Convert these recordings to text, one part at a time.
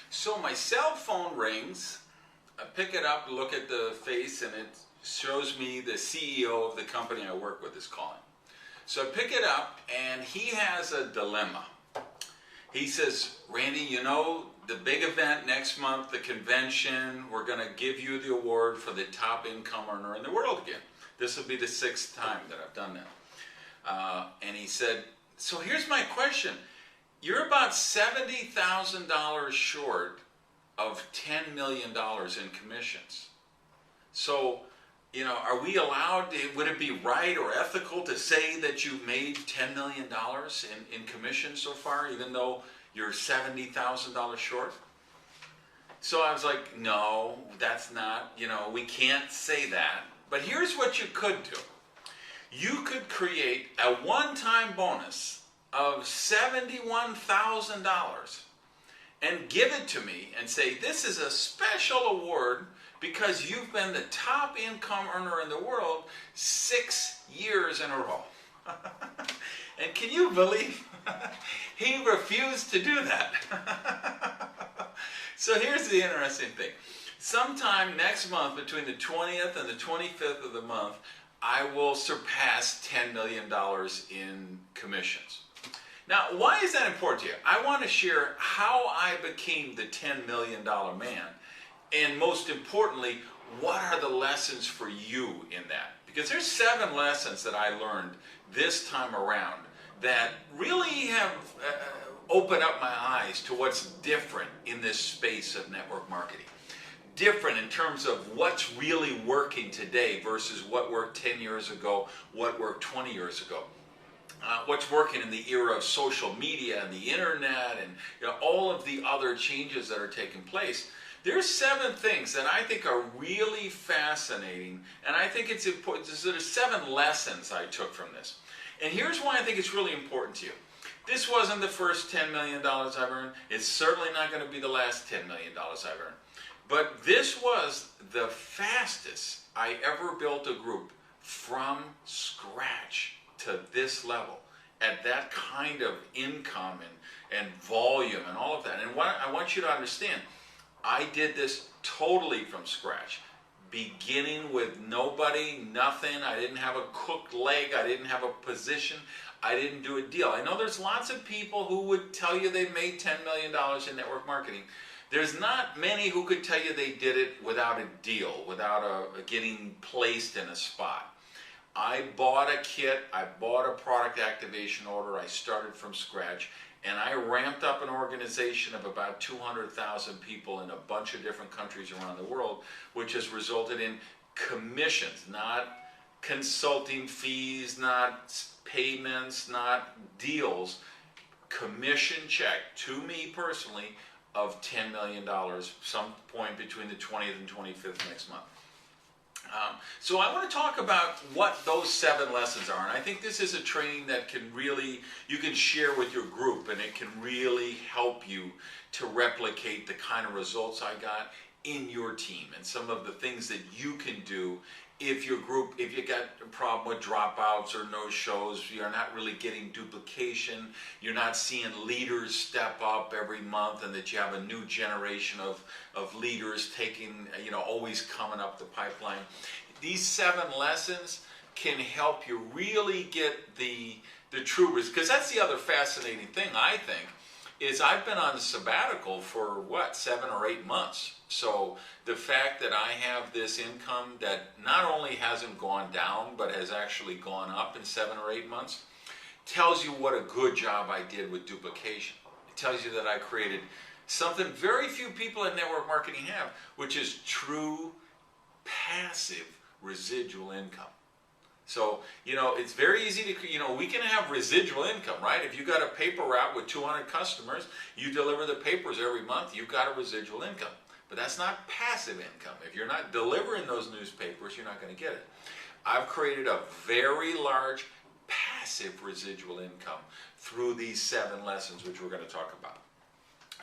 So my cell phone rings, I pick it up, look at the face, and it shows me the CEO of the company I work with is calling. So I pick it up, and he has a dilemma. He says, Randy, you know, the big event next month, the convention, we're going to give you the award for the top income earner in the world again. This will be the 6th time that I've done that. And he said, so here's my question. You're about $70,000 short of $10 million in commissions. So, you know, are we allowed, would it be right or ethical to say that you've made $10 million in commissions so far, even though you're $70,000 short? So I was like, no, that's not, you know, we can't say that. But here's what you could do. You could create a one-time bonus of $71,000 and give it to me and say, this is a special award because you've been the top income earner in the world 6 years in a row. And can you believe he refused to do that? So here's the interesting thing. Sometime next month, between the 20th and the 25th of the month, I will surpass $10 million in commissions. Now, why is that important to you? I want to share how I became the $10 million man. And most importantly, what are the lessons for you in that? Because there's 7 lessons that I learned this time around that really have opened up my eyes to what's different in this space of network marketing. Different in terms of what's really working today versus what worked 10 years ago, what worked 20 years ago. What's working in the era of social media and the internet and, you know, all of the other changes that are taking place. There's 7 things that I think are really fascinating, and I think it's important. There's 7 lessons I took from this. And here's why I think it's really important to you. This wasn't the first $10 million I've earned. It's certainly not going to be the last $10 million I've earned. But this was the fastest I ever built a group from scratch to this level, at that kind of income and volume and all of that. And what I want you to understand, I did this totally from scratch, beginning with nobody, nothing. I didn't have a cooked leg. I didn't have a position. I didn't do a deal. I know there's lots of people who would tell you they made $10 million in network marketing. There's not many who could tell you they did it without a deal, without getting placed in a spot. I bought a kit, I bought a product activation order, I started from scratch, and I ramped up an organization of about 200,000 people in a bunch of different countries around the world, which has resulted in commissions, not consulting fees, not payments, not deals, commission check to me personally of $10 million, some point between the 20th and 25th next month. So I want to talk about what those 7 lessons are, and I think this is a training that can really, you can share with your group, and it can really help you to replicate the kind of results I got in your team, and some of the things that you can do if your group, if you got a problem with dropouts or no-shows, you're not really getting duplication, you're not seeing leaders step up every month, and that you have a new generation of leaders taking, you know, always coming up the pipeline. These 7 lessons can help you really get the true results, because that's the other fascinating thing, I think, is I've been on sabbatical for, 7 or 8 months. So the fact that I have this income that not only hasn't gone down, but has actually gone up in 7 or 8 months, tells you what a good job I did with duplication. It tells you that I created something very few people in network marketing have, which is true passive residual income. So, you know, it's very easy to, you know, we can have residual income, right? If you got a paper route with 200 customers, you deliver the papers every month, you've got a residual income. But that's not passive income. If you're not delivering those newspapers, you're not going to get it. I've created a very large passive residual income through these 7 lessons, which we're going to talk about.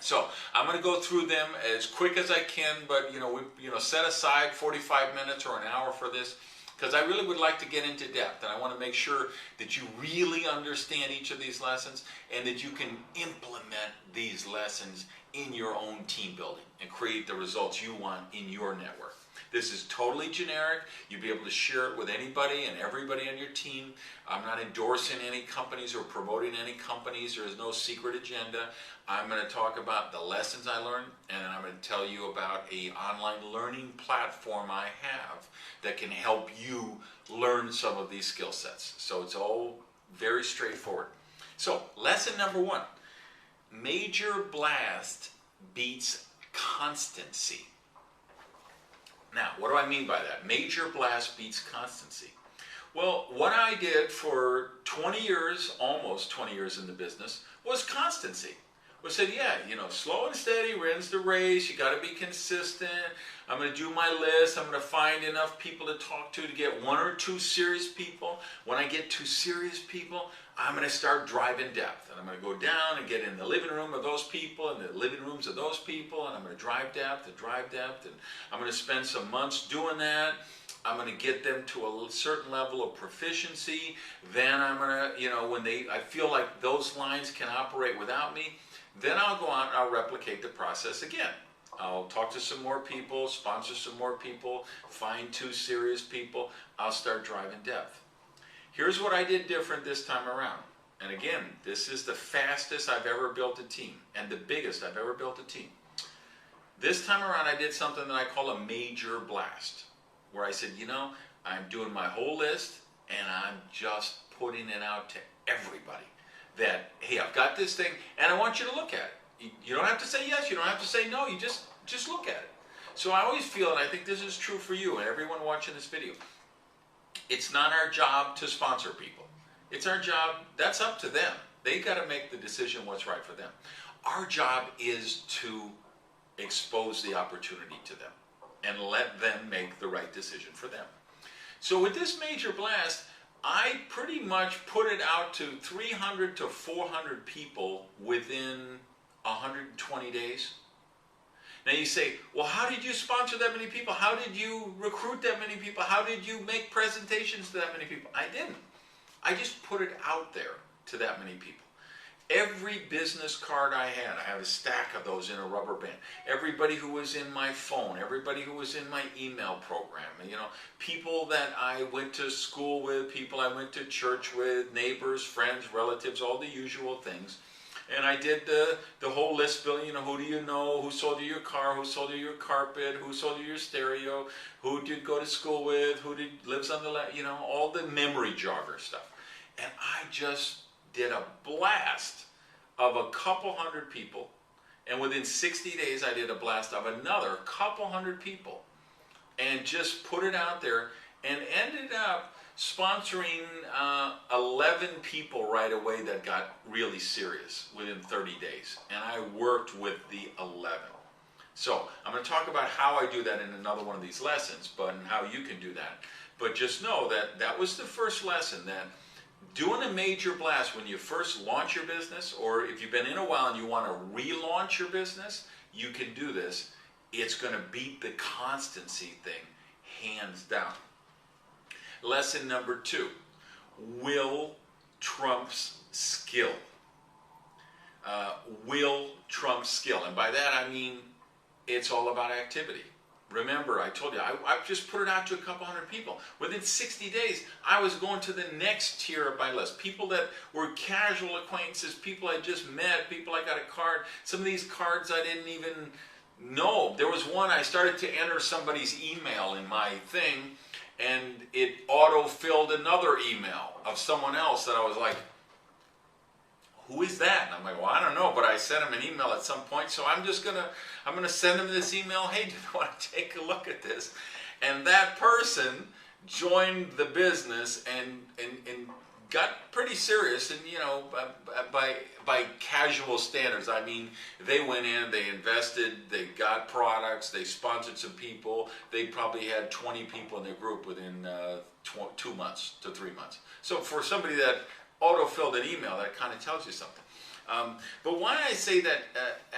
So I'm going to go through them as quick as I can, but we set aside 45 minutes or an hour for this, because I really would like to get into depth, and I want to make sure that you really understand each of these lessons and that you can implement these lessons in your own team building and create the results you want in your network. This is totally generic. You'll be able to share it with anybody and everybody on your team. I'm not endorsing any companies or promoting any companies. There is no secret agenda. I'm going to talk about the lessons I learned, and I'm going to tell you about an online learning platform I have that can help you learn some of these skill sets. So it's all very straightforward. So lesson number 1, major blast beats constancy. Now, what do I mean by that? Major blast beats constancy. Well, what I did for 20 years, almost 20 years in the business, was constancy. We said, yeah, slow and steady wins the race. You got to be consistent. I'm going to do my list. I'm going to find enough people to talk to get 1 or 2 serious people. When I get 2 serious people, I'm going to start driving depth. And I'm going to go down and get in the living room of those people and the living rooms of those people. And I'm going to drive depth and drive depth. And I'm going to spend some months doing that. I'm going to get them to a certain level of proficiency. Then I'm going to, when I feel like those lines can operate without me, then I'll go out and I'll replicate the process again. I'll talk to some more people, sponsor some more people, find 2 serious people. I'll start driving depth. Here's what I did different this time around. And again, this is the fastest I've ever built a team and the biggest I've ever built a team. This time around, I did something that I call a major blast, where I said, I'm doing my whole list and I'm just putting it out to everybody. That, hey, I've got this thing, and I want you to look at it. You don't have to say yes, you don't have to say no, you just look at it. So I always feel, and I think this is true for you and everyone watching this video, it's not our job to sponsor people. It's our job, that's up to them. They got to make the decision what's right for them. Our job is to expose the opportunity to them and let them make the right decision for them. So with this major blast, I pretty much put it out to 300 to 400 people within 120 days. Now you say, well, how did you sponsor that many people? How did you recruit that many people? How did you make presentations to that many people? I didn't. I just put it out there to that many people. Every business card I have a stack of those in a rubber band. Everybody who was in my phone, everybody who was in my email program, people that I went to school with, people I went to church with, neighbors, friends, relatives, all the usual things. And I did the whole list building, who do you know, who sold you your car, who sold you your carpet, who sold you your stereo, who did you go to school with, lives on the left, all the memory jogger stuff. And I just did a blast of a couple hundred people, and within 60 days I did a blast of another couple hundred people, and just put it out there, and ended up sponsoring 11 people right away that got really serious within 30 days, and I worked with the 11. So I'm going to talk about how I do that in another one of these lessons, and how you can do that. But just know that that was the first lesson, that doing a major blast when you first launch your business, or if you've been in a while and you want to relaunch your business, you can do this. It's going to beat the constancy thing hands down. Lesson number 2, will trumps skill. Will trumps skill. And by that I mean it's all about activity. Remember, I told you, I just put it out to a couple hundred people. Within 60 days, I was going to the next tier of my list. People that were casual acquaintances, people I just met, people I got a card. Some of these cards I didn't even know. There was one, I started to enter somebody's email in my thing, and it auto-filled another email of someone else that I was like, who is that? And I'm like, well, I don't know, but I sent him an email at some point, so I'm gonna send him this email. Hey, do you want to take a look at this? And that person joined the business and got pretty serious. And by casual standards, I mean, they went in, they invested, they got products, they sponsored some people. They probably had 20 people in their group within 2 months to 3 months. So for somebody that auto-filled an email, that kind of tells you something. But why I say that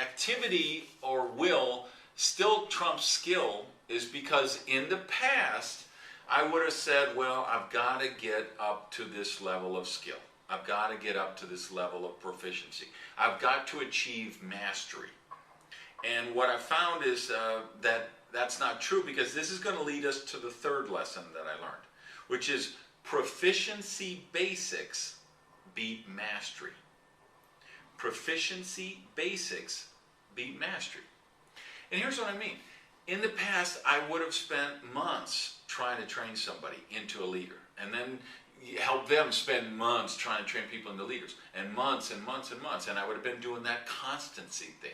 activity or will still trumps skill is because in the past, I would have said, well, I've got to get up to this level of skill. I've got to get up to this level of proficiency. I've got to achieve mastery. And what I found is that that's not true, because this is going to lead us to the third lesson that I learned, which is proficiency basics beat mastery. Proficiency basics beat mastery. And here's what I mean. In the past, I would have spent months trying to train somebody into a leader, and then help them spend months trying to train people into leaders, and months and months and months, and I would have been doing that constancy thing.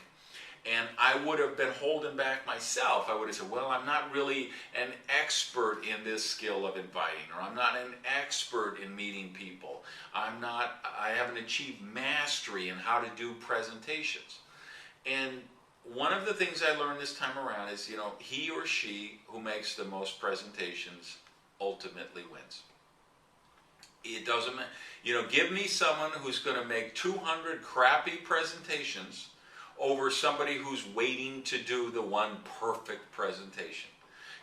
And I would have been holding back myself. I would have said, well, I'm not really an expert in this skill of inviting, or I'm not an expert in meeting people. I haven't achieved mastery in how to do presentations. And one of the things I learned this time around is, he or she who makes the most presentations ultimately wins. It doesn't matter. Give me someone who's going to make 200 crappy presentations over somebody who's waiting to do the one perfect presentation.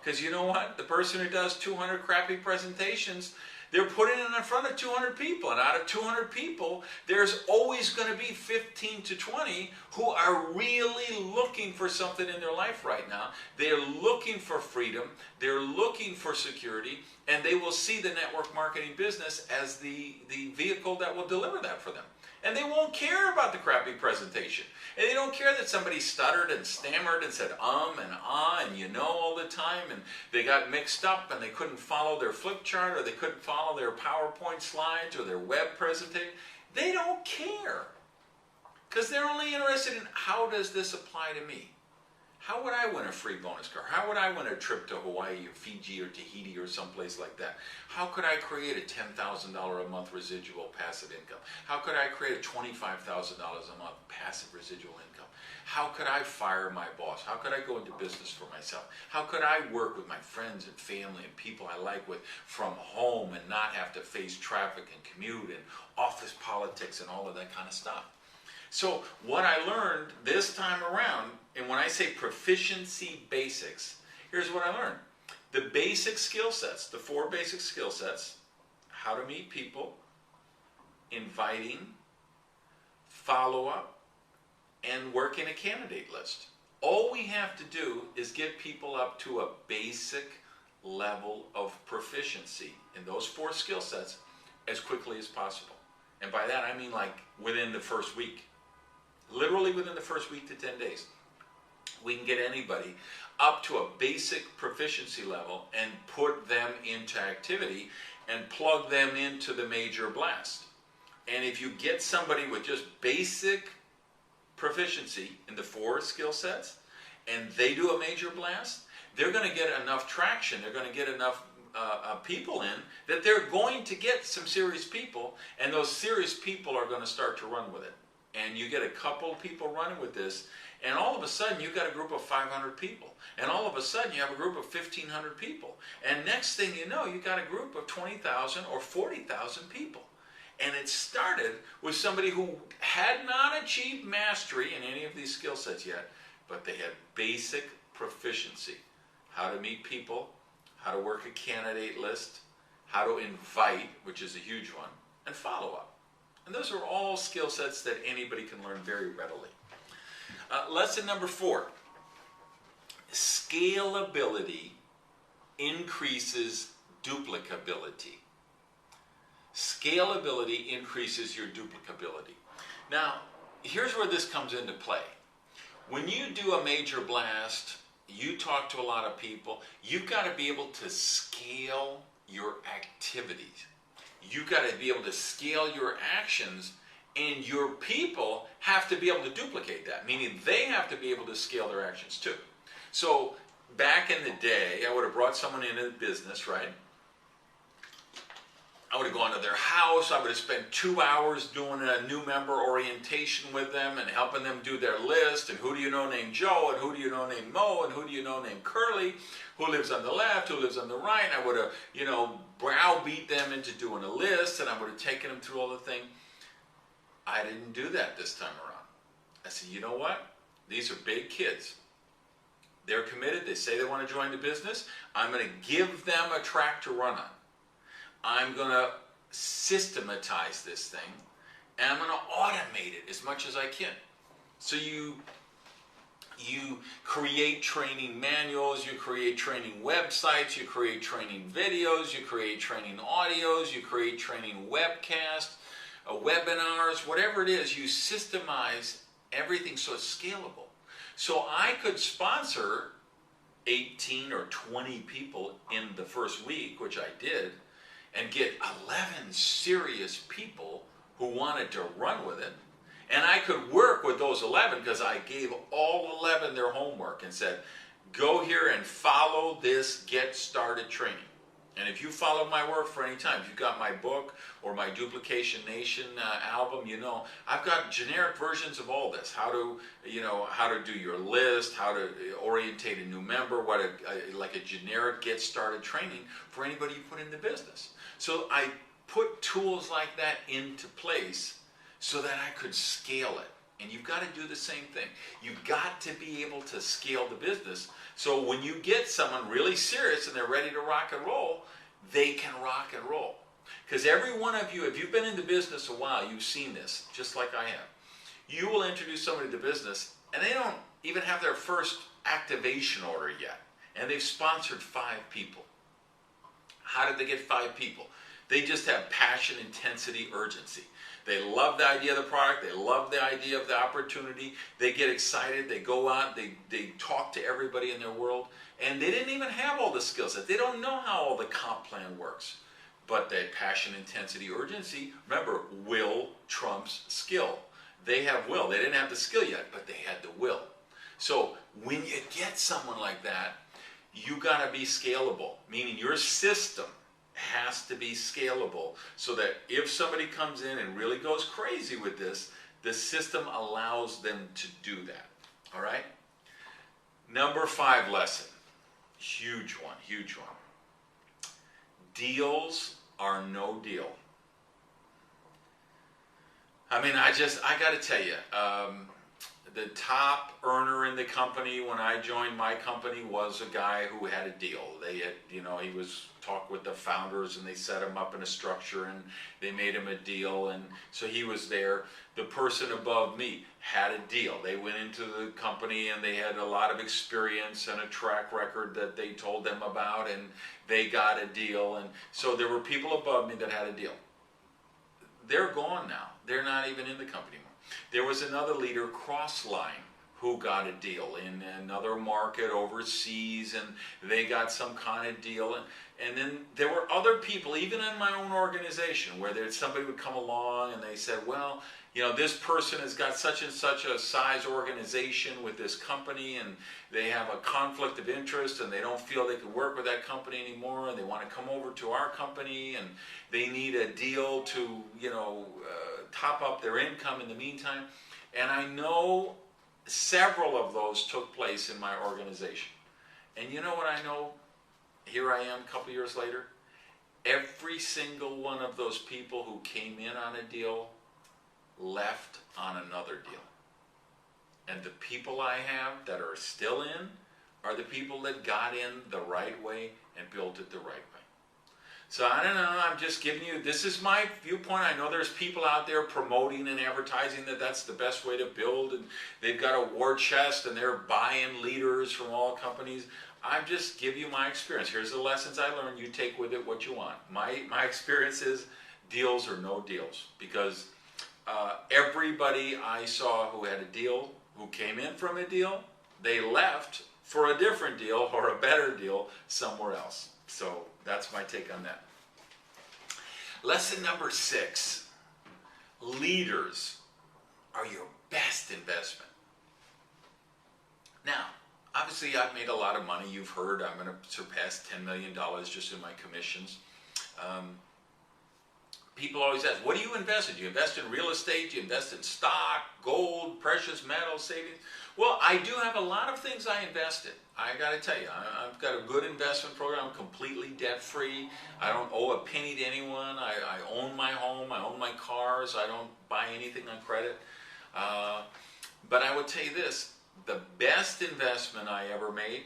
Because you know what? The person who does 200 crappy presentations, they're putting it in front of 200 people. And out of 200 people, there's always going to be 15 to 20 who are really looking for something in their life right now. They're looking for freedom. They're looking for security. And they will see the network marketing business as the vehicle that will deliver that for them. And they won't care about the crappy presentation. And they don't care that somebody stuttered and stammered and said and ah and all the time, and they got mixed up and they couldn't follow their flip chart, or they couldn't follow their PowerPoint slides or their web presentation. They don't care, because they're only interested in, how does this apply to me? How would I win a free bonus car? How would I win a trip to Hawaii or Fiji or Tahiti or someplace like that? How could I create a $10,000 a month residual passive income? How could I create a $25,000 a month passive residual income? How could I fire my boss? How could I go into business for myself? How could I work with my friends and family and people I like with from home and not have to face traffic and commute and office politics and all of that kind of stuff? So what I learned this time around, and when I say proficiency basics, here's what I learned. The basic skill sets, the 4 basic skill sets: how to meet people, inviting, follow-up, and working a candidate list. All we have to do is get people up to a basic level of proficiency in those 4 skill sets as quickly as possible. And by that I mean like within the first week. Literally within the first week to 10 days. We can get anybody up to a basic proficiency level and put them into activity and plug them into the major blast. And if you get somebody with just basic proficiency in the 4 skill sets and they do a major blast, they're going to get enough traction, they're going to get enough people in, that they're going to get some serious people, and those serious people are going to start to run with it. And you get a couple of people running with this, and all of a sudden you've got a group of 500 people, and all of a sudden you have a group of 1,500 people, and next thing you know, you've got a group of 20,000 or 40,000 people. And it started with somebody who had not achieved mastery in any of these skill sets yet, but they had basic proficiency: how to meet people, how to work a candidate list, how to invite, which is a huge one, and follow up. And those are all skill sets that anybody can learn very readily. Lesson number 4. Scalability increases duplicability. Scalability increases your duplicability. Now, here's where this comes into play. When you do a major blast, you talk to a lot of people, you've got to be able to scale your activities. You've got to be able to scale your actions, and your people have to be able to duplicate that, meaning they have to be able to scale their actions too. So back in the day, I would have brought someone into the business, right? I would have gone to their house, I would have spent 2 hours doing a new member orientation with them and helping them do their list, and who do you know named Joe, and who do you know named Mo, and who do you know named Curly, who lives on the left, who lives on the right. I would have, browbeat them into doing a list, and I would have taken them through all the thing. I didn't do that this time around. I said, you know what? These are big kids. They're committed, they say they want to join the business. I'm going to give them a track to run on. I'm going to systematize this thing, and I'm going to automate it as much as I can. So you You create training manuals, you create training websites, you create training videos, you create training audios, you create training webcasts, webinars, whatever it is, you systemize everything so it's scalable. So I could sponsor 18 or 20 people in the first week, which I did, and get 11 serious people who wanted to run with it. And I could work with those 11 because I gave all 11 their homework and said, go here and follow this Get Started training. And if you follow my work for any time, if you got my book or my Duplication Nation album, you know, I've got generic versions of all this. How to do your list, how to orientate a new member, like a generic Get Started training for anybody you put in the business. So I put tools like that into place so that I could scale it. And you've got to do the same thing. You've got to be able to scale the business. So when you get someone really serious and they're ready to rock and roll, they can rock and roll. Because every one of you, if you've been in the business a while, you've seen this, just like I have. You will introduce somebody to business and they don't even have their first activation order yet. And they've sponsored 5 people. How did they get 5 people? They just have passion, intensity, urgency. They love the idea of the product. They love the idea of the opportunity. They get excited. They go out. They talk to everybody in their world. And they didn't even have all the skill sets. They don't know how all the comp plan works. But that passion, intensity, urgency, remember, will trumps skill. They have will. They didn't have the skill yet, but they had the will. So when you get someone like that, you got to be scalable, meaning your system has to be scalable so that if somebody comes in and really goes crazy with this, the system allows them to do that. All right? Number 5 lesson. Huge one, huge one. Deals are no deal. I mean, I got to tell you, the top earner in the company when I joined my company was a guy who had a deal. They had, he was talk with the founders and they set him up in a structure and they made him a deal, and so he was there. The person above me had a deal. They went into the company and they had a lot of experience and a track record that they told them about, and they got a deal. And so there were people above me that had a deal. They're gone now. They're not even in the company anymore. There was another leader, Crossline, who got a deal in another market overseas, and they got some kind of deal. And then there were other people, even in my own organization, where somebody would come along and they said, well, this person has got such and such a size organization with this company, and they have a conflict of interest, and they don't feel they can work with that company anymore, and they want to come over to our company, and they need a deal to, top up their income in the meantime. And I know several of those took place in my organization. And you know what I know? Here I am a couple years later. Every single one of those people who came in on a deal left on another deal. And the people I have that are still in are the people that got in the right way and built it the right way. So I don't know, I'm just giving you, this is my viewpoint. I know there's people out there promoting and advertising that that's the best way to build, and they've got a war chest and they're buying leaders from all companies. I'm just giving you my experience. Here's the lessons I learned. You take with it what you want. My experience is deals or no deals, because everybody I saw who had a deal, who came in from a deal, they left for a different deal or a better deal somewhere else. So that's my take on that. Lesson number 6. Leaders are your best investment. Now, obviously I've made a lot of money. You've heard I'm going to surpass $10 million just in my commissions. People always ask, what do you invest in? Do you invest in real estate? Do you invest in stock, gold, precious metals, savings? Well, I do have a lot of things I invest in. I got to tell you, I've got a good investment program. I'm completely debt-free. I don't owe a penny to anyone. I own my home. I own my cars. I don't buy anything on credit. But I would tell you this, the best investment I ever made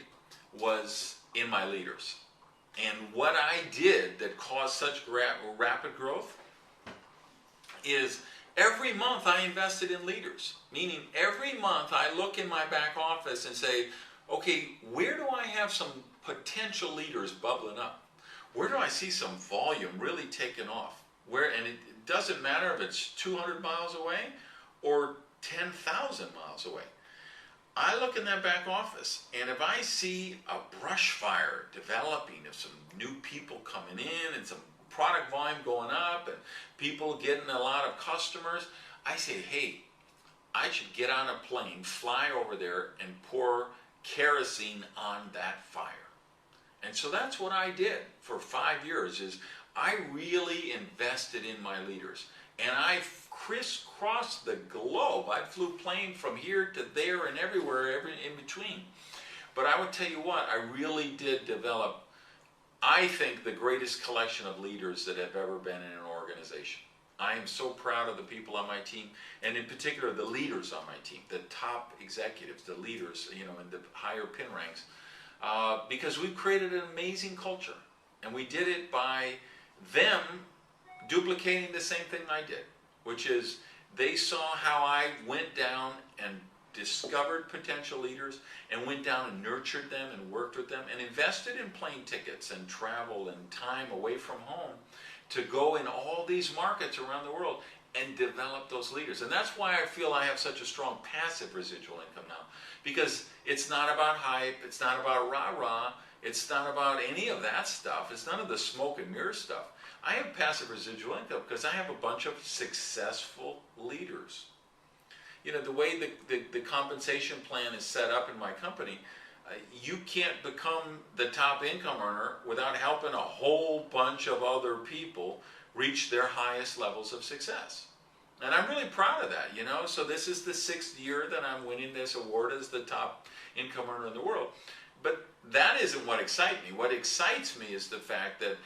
was in my leaders. And what I did that caused such rapid growth is Every month I invested in leaders, meaning every month I look in my back office and say, okay, where do I have some potential leaders bubbling up? Where do I see some volume really taking off? And it doesn't matter if it's 200 miles away or 10,000 miles away. I look in that back office, and if I see a brush fire developing of some new people coming in and some product volume going up and people getting a lot of customers, I say, hey, I should get on a plane, fly over there, and pour kerosene on that fire. And so that's what I did for 5 years, is I really invested in my leaders. And I crisscrossed the globe. I flew plane from here to there and everywhere, in between. But I would tell you what, I really did develop, I think, the greatest collection of leaders that have ever been in an organization. I am so proud of the people on my team, and in particular the leaders on my team, the top executives, the leaders, in the higher pin ranks, because we've created an amazing culture. And we did it by them duplicating the same thing I did, which is they saw how I went down and discovered potential leaders and went down and nurtured them and worked with them and invested in plane tickets and travel and time away from home to go in all these markets around the world and develop those leaders. And that's why I feel I have such a strong passive residual income now, because it's not about hype, it's not about rah-rah, it's not about any of that stuff, it's none of the smoke and mirror stuff. I have passive residual income because I have a bunch of successful leaders. The way the compensation plan is set up in my company, you can't become the top income earner without helping a whole bunch of other people reach their highest levels of success. And I'm really proud of that, So this is the 6th year that I'm winning this award as the top income earner in the world. But that isn't what excites me. What excites me is the fact that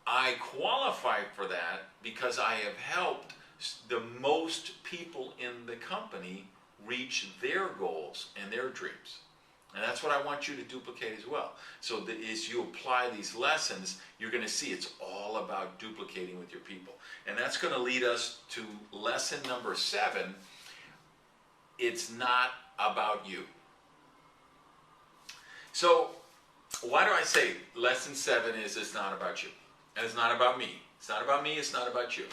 I qualify for that because I have helped the most people in the company reach their goals and their dreams. And that's what I want you to duplicate as well. So that as you apply these lessons, you're going to see it's all about duplicating with your people. And that's going to lead us to lesson number 7. It's not about you. So why do I say lesson 7 is it's not about you? And it's not about me. It's not about me, it's not about you.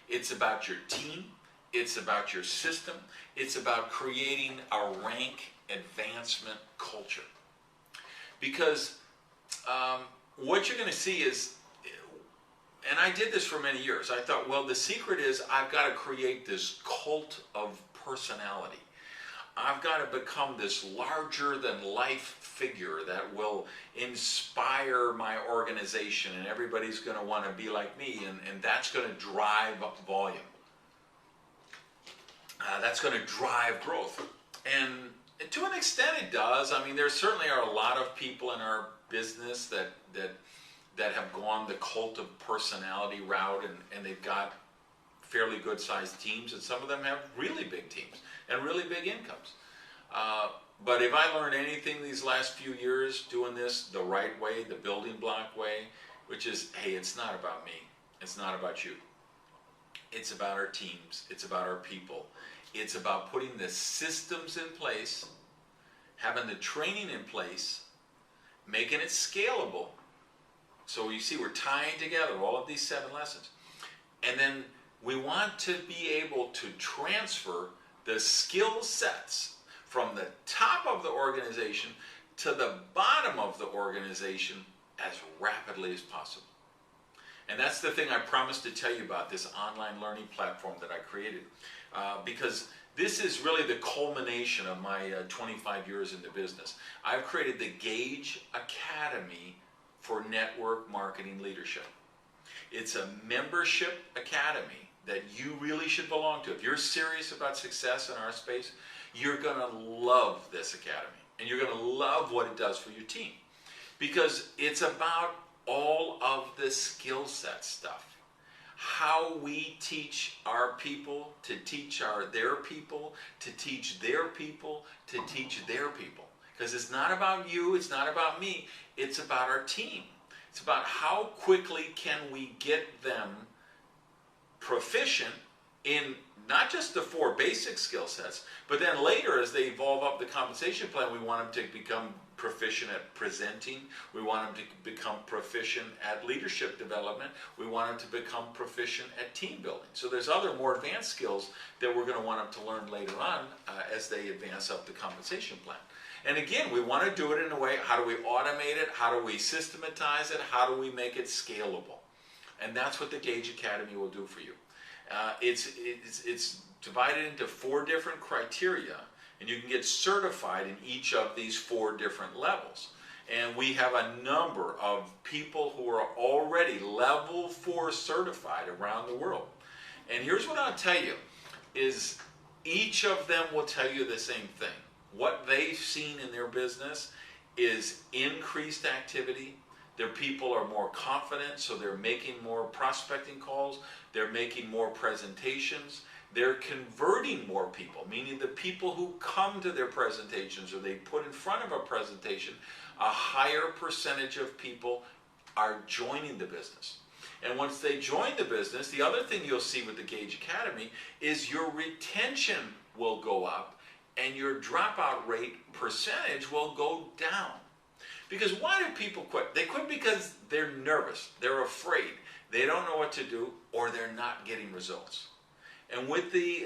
It's about your team. It's about your system. It's about creating a rank advancement culture. Because what you're going to see is, and I did this for many years, I thought, well, the secret is I've got to create this cult of personality. I've got to become this larger than life figure that will inspire my organization, and everybody's going to want to be like me, and that's going to drive up volume. That's going to drive growth. And to an extent it does. I mean, there certainly are a lot of people in our business that have gone the cult of personality route, and they've got fairly good sized teams, and some of them have really big teams and really big incomes. But if I learned anything these last few years doing this the right way, the building block way, which is, hey, it's not about me, it's not about you. It's about our teams, it's about our people. It's about putting the systems in place, having the training in place, making it scalable. So you see, we're tying together all of these 7 lessons. And then we want to be able to transfer the skill sets from the top of the organization to the bottom of the organization as rapidly as possible. And that's the thing I promised to tell you about, this online learning platform that I created. Because this is really the culmination of my 25 years in the business. I've created the Gage Academy for Network Marketing Leadership. It's a membership academy that you really should belong to. If you're serious about success in our space, you're going to love this academy. And you're going to love what it does for your team. Because it's about all of the skill set stuff. How we teach our people to teach their people, to teach their people, to teach their people. Because it's not about you, it's not about me, it's about our team. It's about how quickly can we get them proficient in not just the 4 basic skill sets, but then later as they evolve up the compensation plan, we want them to become proficient at presenting. We want them to become proficient at leadership development. We want them to become proficient at team building. So there's other more advanced skills that we're going to want them to learn later on as they advance up the compensation plan. And again, we want to do it in a way, how do we automate it? How do we systematize it? How do we make it scalable? And that's what the Gage Academy will do for you. It's divided into 4 different criteria, and you can get certified in each of these 4 different levels. And we have a number of people who are already level 4 certified around the world. And here's what I'll tell you, is each of them will tell you the same thing. What they've seen in their business is increased activity. Their people are more confident, so they're making more prospecting calls, they're making more presentations, they're converting more people, meaning the people who come to their presentations or they put in front of a presentation, a higher percentage of people are joining the business. And once they join the business, the other thing you'll see with the Gage Academy is your retention will go up and your dropout rate percentage will go down. Because why do people quit? They quit because they're nervous, they're afraid, they don't know what to do, or they're not getting results. And with the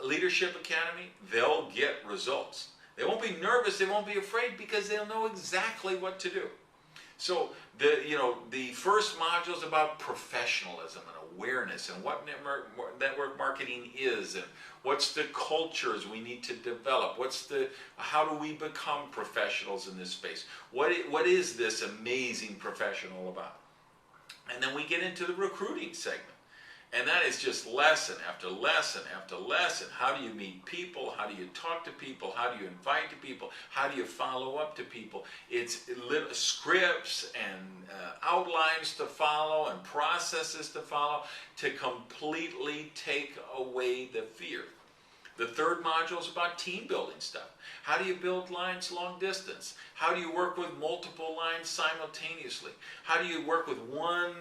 Leadership Academy, they'll get results. They won't be nervous, they won't be afraid, because they'll know exactly what to do. So the first module is about professionalism and awareness and what network marketing is and what's the cultures we need to develop. How do we become professionals in this space? What is this amazing professional about? And then we get into the recruiting segment. And that is just lesson after lesson after lesson. How do you meet people? How do you talk to people? How do you invite to people? How do you follow up to people? It's scripts and outlines to follow and processes to follow to completely take away the fear. The third module is about team building stuff. How do you build lines long distance? How do you work with multiple lines simultaneously? How do you work with one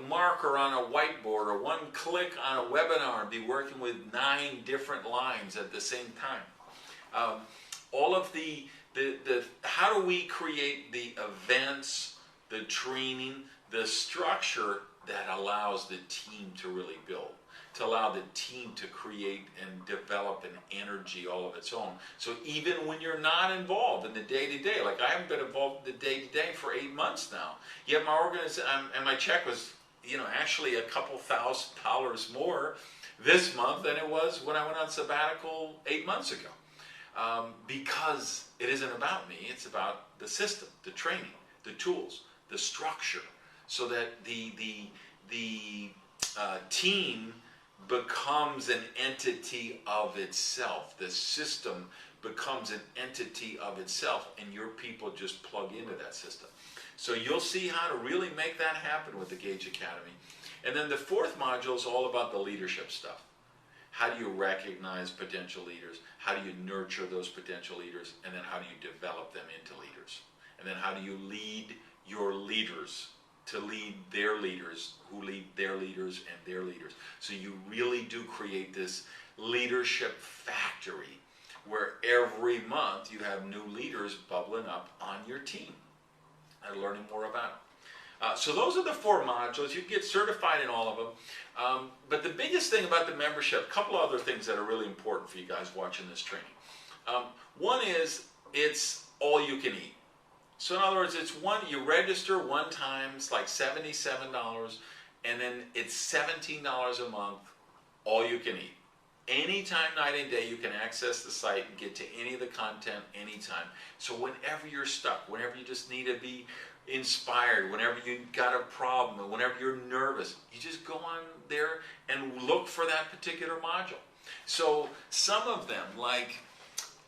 marker on a whiteboard or one click on a webinar and be working with 9 different lines at the same time? All of how do we create the events, the training, the structure that allows the team to really build, to allow the team to create and develop an energy all of its own. So even when you're not involved in the day-to-day, like I haven't been involved in the day-to-day for 8 months now, yet my organization, and my check was, actually a couple $1,000s more this month than it was when I went on sabbatical 8 months ago. Because it isn't about me, it's about the system, the training, the tools, the structure, so that the team becomes an entity of itself. The system becomes an entity of itself, and your people just plug into that system. So you'll see how to really make that happen with the Gage Academy. And then the 4th module is all about the leadership stuff. How do you recognize potential leaders? How do you nurture those potential leaders? And then how do you develop them into leaders? And then how do you lead your leaders to lead their leaders, who lead their leaders and their leaders? So you really do create this leadership factory where every month you have new leaders bubbling up on your team and learning more about it. So those are the 4 modules. You get certified in all of them. But the biggest thing about the membership, a couple other things that are really important for you guys watching this training. One is it's all you can eat. So in other words, you register one time, it's like $77, and then it's $17 a month, all you can eat. Anytime, night and day, you can access the site and get to any of the content anytime. So whenever you're stuck, whenever you just need to be inspired, whenever you've got a problem, whenever you're nervous, you just go on there and look for that particular module. So some of them, like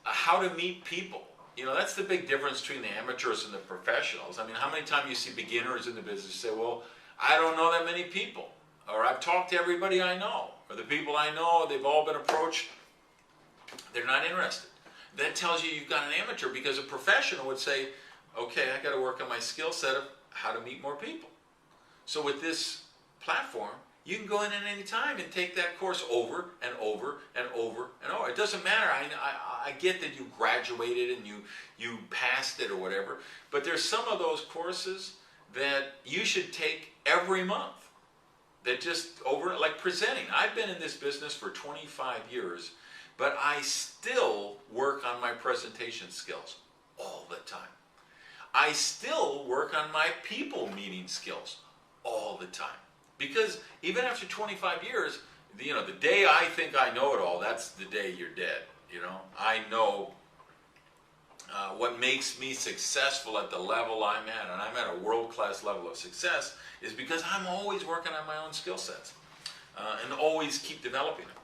how to meet people, that's the big difference between the amateurs and the professionals. I mean, how many times you see beginners in the business say, well, I don't know that many people, or I've talked to everybody I know, or the people I know, they've all been approached, they're not interested. That tells you you've got an amateur, because a professional would say, okay, I got to work on my skill set of how to meet more people. So with this platform, You can go in at any time and take that course over and over and over and over. It doesn't matter. I get that you graduated and you passed it or whatever, but there's some of those courses that you should take every month. That just over, like presenting. I've been in this business for 25 years, but I still work on my presentation skills all the time. I still work on my people meeting skills all the time. Because even after 25 years, the day I think I know it all, that's the day you're dead. I know what makes me successful at the level I'm at, and I'm at a world-class level of success, is because I'm always working on my own skill sets and always keep developing them.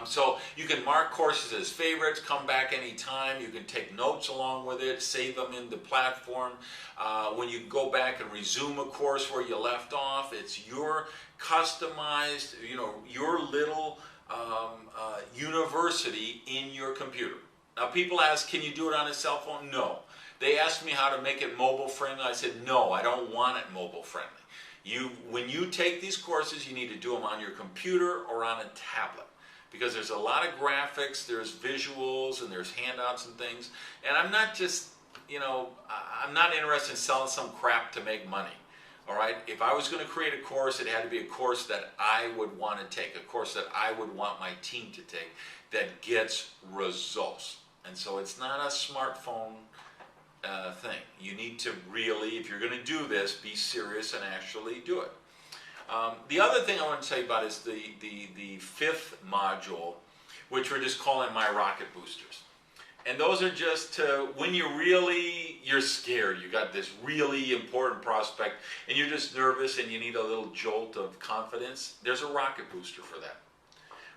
So you can mark courses as favorites, come back anytime. You can take notes along with it, save them in the platform. When you go back and resume a course where you left off, it's your customized, your little university in your computer. Now people ask, can you do it on a cell phone? No. They asked me how to make it mobile friendly. I said, no, I don't want it mobile friendly. When you take these courses, you need to do them on your computer or on a tablet. Because there's a lot of graphics, there's visuals, and there's handouts and things. And I'm not just, I'm not interested in selling some crap to make money. All right? If I was going to create a course, it had to be a course that I would want to take, a course that I would want my team to take, that gets results. And so it's not a smartphone thing. You need to really, if you're going to do this, be serious and actually do it. The other thing I want to tell you about is the fifth module, which we're just calling my rocket boosters. And those are just when you're scared, you got this really important prospect, and you're just nervous and you need a little jolt of confidence, there's a rocket booster for that.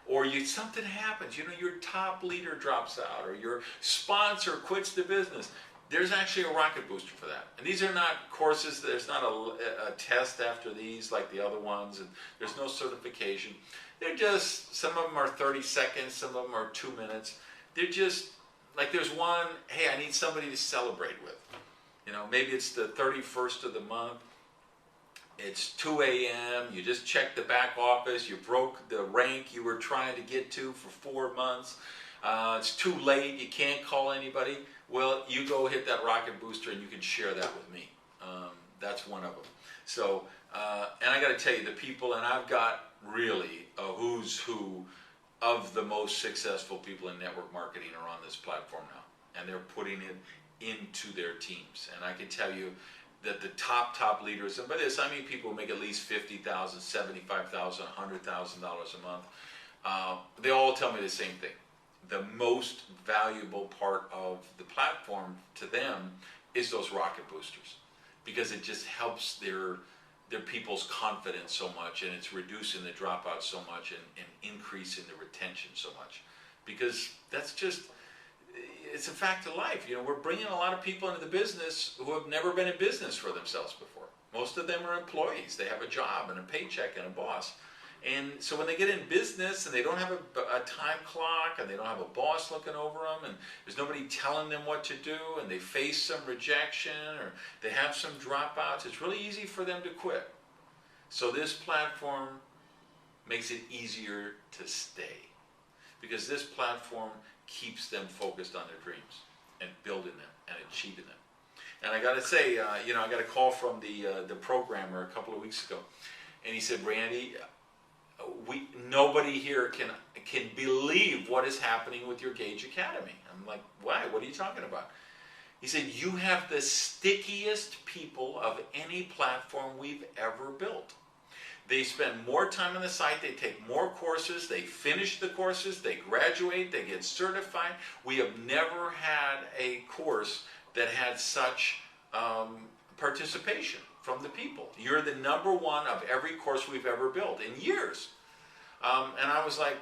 Or something happens, your top leader drops out, or your sponsor quits the business. There's actually a rocket booster for that. And these are not courses, there's not a test after these like the other ones, and there's no certification. They're just, some of them are 30 seconds, some of them are 2 minutes. They're just, like there's one, hey, I need somebody to celebrate with. Maybe it's the 31st of the month, it's 2 a.m., you just checked the back office, you broke the rank you were trying to get to for 4 months, it's too late, you can't call anybody. Well, you go hit that rocket booster and you can share that with me. That's one of them. So, and I got to tell you, the people, and I've got really a who's who of the most successful people in network marketing are on this platform now. And they're putting it into their teams. And I can tell you that the top leaders, and by this I mean people who make at least $50,000, $75,000, $100,000 a month, they all tell me the same thing. The most valuable part of the platform to them is those rocket boosters, because it just helps their people's confidence so much, and it's reducing the dropout so much, and increasing the retention so much, because that's just, it's a fact of life. We're bringing a lot of people into the business who have never been in business for themselves before. Most of them are employees. They have a job and a paycheck and a boss. And so when they get in business and they don't have a time clock, and they don't have a boss looking over them, and there's nobody telling them what to do, and they face some rejection, or they have some dropouts, it's really easy for them to quit. So this platform makes it easier to stay, because this platform keeps them focused on their dreams and building them and achieving them. And I got to say, I got a call from the programmer a couple of weeks ago, and he said, Randy, nobody here can believe what is happening with your Gage Academy. I'm like, why? What are you talking about? He said, you have the stickiest people of any platform we've ever built. They spend more time on the site, they take more courses, they finish the courses, they graduate, they get certified. We have never had a course that had such participation from the people. You're the #1 of every course we've ever built in years. And I was like,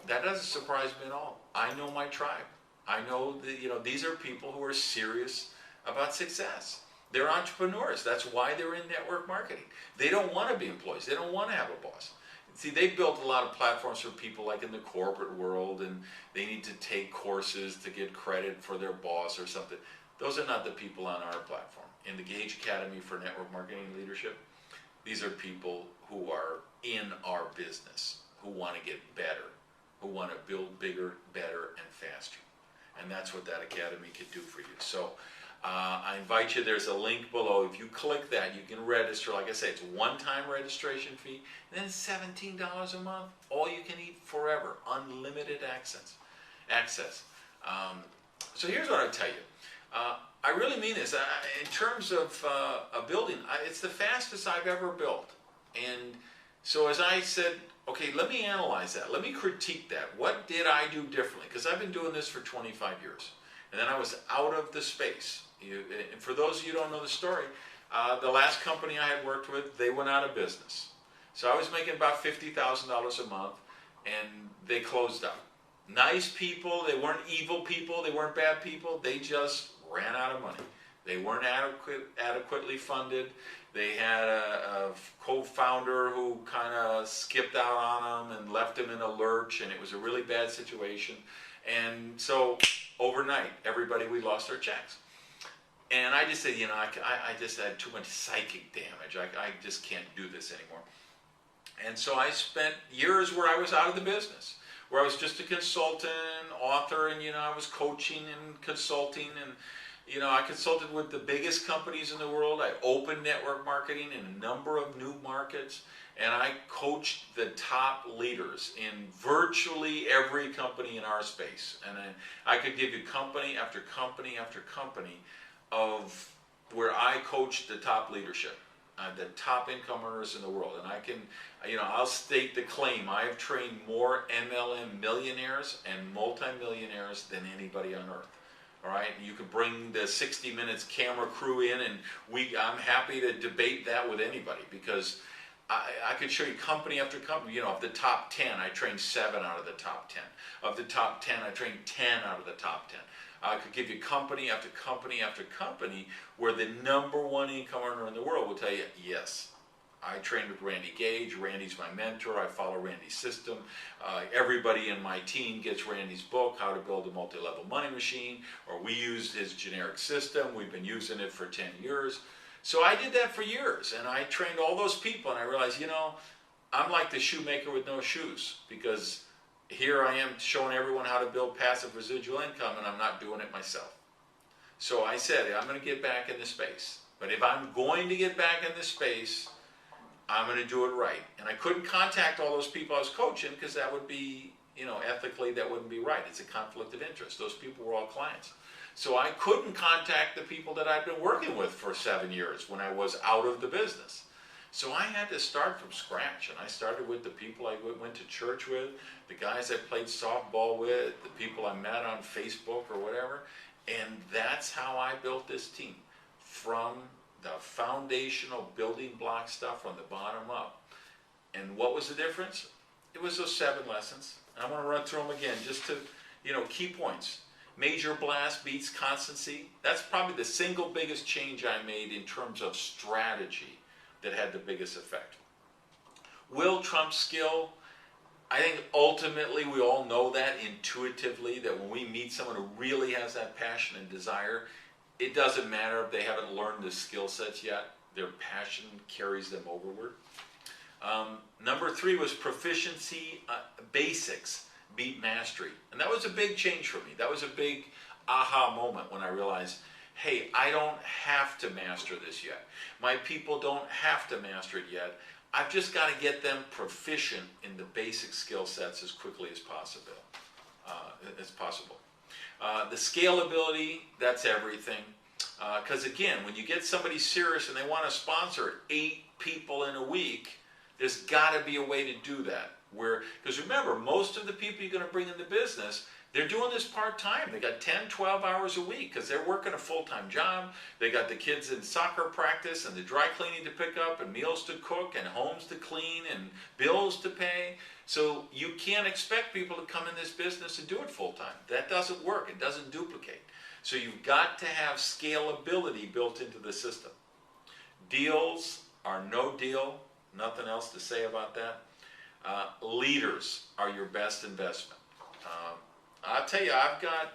that doesn't surprise me at all. I know my tribe. I know that, these are people who are serious about success. They're entrepreneurs. That's why they're in network marketing. They don't want to be employees. They don't want to have a boss. See, they've built a lot of platforms for people like in the corporate world, and they need to take courses to get credit for their boss or something. Those are not the people on our platform. In the Gage Academy for Network Marketing Leadership, These are people who are in our business, who want to get better, who want to build bigger, better, and faster. And that's what that academy could do for you. So I invite you, there's a link below. If you click that, you can register. Like I say, it's a one-time registration fee, and then $17 a month, all you can eat forever, unlimited access. So here's what I tell you. I really mean this. In terms of a building, it's the fastest I've ever built. And so as I said, okay, let me analyze that. Let me critique that. What did I do differently? Because I've been doing this for 25 years. And then I was out of the space. And for those of you who don't know the story, the last company I had worked with, they went out of business. So I was making about $50,000 a month, and they closed up. Nice people, they weren't evil people, they weren't bad people, they just ran out of money. They weren't adequately funded. They had a co-founder who kind of skipped out on them and left them in a lurch, and it was a really bad situation. And so overnight, we lost our checks. And I just said, I just had too much psychic damage. I just can't do this anymore. And so I spent years where I was out of the business, where I was just a consultant, author, and I was coaching and consulting, and I consulted with the biggest companies in the world. I opened network marketing in a number of new markets, and I coached the top leaders in virtually every company in our space. And I could give you company after company after company of where I coached the top leadership, the top income earners in the world. And I can, I'll state the claim. I have trained more MLM millionaires and multimillionaires than anybody on earth. All right, you can bring the 60 Minutes camera crew in, and I'm happy to debate that with anybody, because I could show you company after company. Of the top 10, I trained 7 out of the top 10. Of the top 10, I trained 10 out of the top 10. I could give you company after company after company where the #1 income earner in the world will tell you, yes, I trained with Randy Gage. Randy's my mentor. I follow Randy's system. Everybody in my team gets Randy's book, How to Build a Multi-Level Money Machine, or we used his generic system. We've been using it for 10 years. So I did that for years, and I trained all those people, and I realized, I'm like the shoemaker with no shoes, because here I am showing everyone how to build passive residual income, and I'm not doing it myself. So I said, I'm going to get back in the space. But if I'm going to get back in the space, I'm going to do it right. And I couldn't contact all those people I was coaching, because that would be, ethically, that wouldn't be right. It's a conflict of interest. Those people were all clients. So I couldn't contact the people that I'd been working with for 7 years when I was out of the business. So I had to start from scratch, and I started with the people I went to church with, the guys I played softball with, the people I met on Facebook or whatever, and that's how I built this team, from the foundational building block stuff from the bottom up. And what was the difference? It was those 7 lessons. And I want to run through them again, just to, key points. Major blast beats constancy. That's probably the single biggest change I made in terms of strategy that had the biggest effect. Will trumps skill. I think ultimately we all know that intuitively, that when we meet someone who really has that passion and desire, it doesn't matter if they haven't learned the skill sets yet. Their passion carries them overward. Number 3 was proficiency. Basics beat mastery. And that was a big change for me. That was a big aha moment when I realized, hey, I don't have to master this yet. My people don't have to master it yet. I've just got to get them proficient in the basic skill sets as quickly as possible. The scalability, that's everything. Because again, when you get somebody serious and they want to sponsor 8 people in a week, there's got to be a way to do that. Because remember, most of the people you're going to bring into business, they're doing this part-time. They got 10, 12 hours a week because they're working a full-time job. They got the kids in soccer practice and the dry cleaning to pick up and meals to cook and homes to clean and bills to pay. So you can't expect people to come in this business and do it full-time. That doesn't work. It doesn't duplicate. So you've got to have scalability built into the system. Deals are no deal. Nothing else to say about that. Leaders are your best investment. I'll tell you, I've got,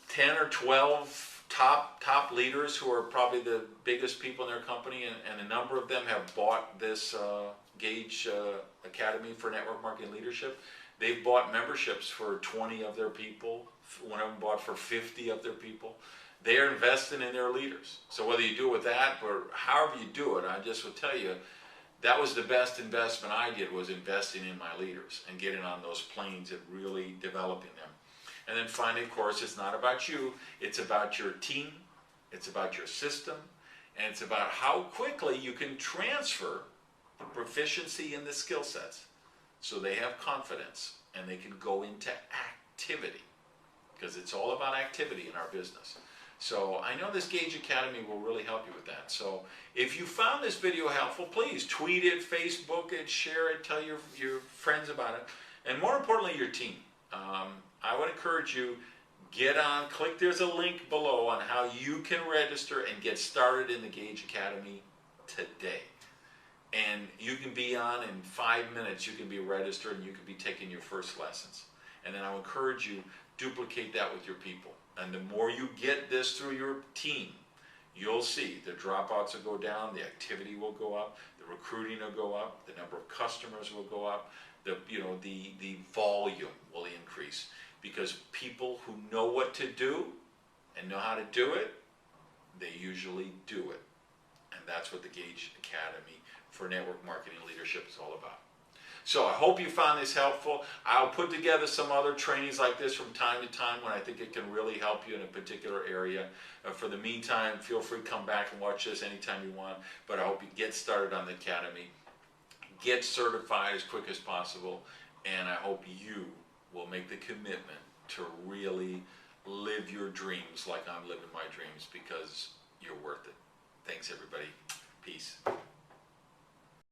10 or 12 top leaders who are probably the biggest people in their company, and a number of them have bought this Gage Academy for Network Marketing Leadership. They've bought memberships for 20 of their people. One of them bought for 50 of their people. They are investing in their leaders. So whether you do it with that or however you do it, I just would tell you, that was the best investment I did, was investing in my leaders and getting on those planes and really developing them. And then finally, of course, it's not about you, it's about your team, it's about your system, and it's about how quickly you can transfer the proficiency in the skill sets so they have confidence and they can go into activity, because it's all about activity in our business. So I know this Gage Academy will really help you with that. So if you found this video helpful, please tweet it, Facebook it, share it, tell your friends about it, and more importantly, your team. I would encourage you, get on, click, there's a link below on how you can register and get started in the Gage Academy today. And you can be on in 5 minutes, you can be registered and you can be taking your first lessons. And then I'll encourage you, duplicate that with your people. And the more you get this through your team, you'll see the dropouts will go down, the activity will go up, the recruiting will go up, the number of customers will go up, the volume will increase, because people who know what to do and know how to do it, they usually do it. And that's what the Gage Academy for Network Marketing Leadership is all about. So I hope you found this helpful. I'll put together some other trainings like this from time to time when I think it can really help you in a particular area. For the meantime, feel free to come back and watch this anytime you want. But I hope you get started on the Academy, get certified as quick as possible, and I hope you will make the commitment to really live your dreams like I'm living my dreams, because you're worth it. Thanks, everybody. Peace.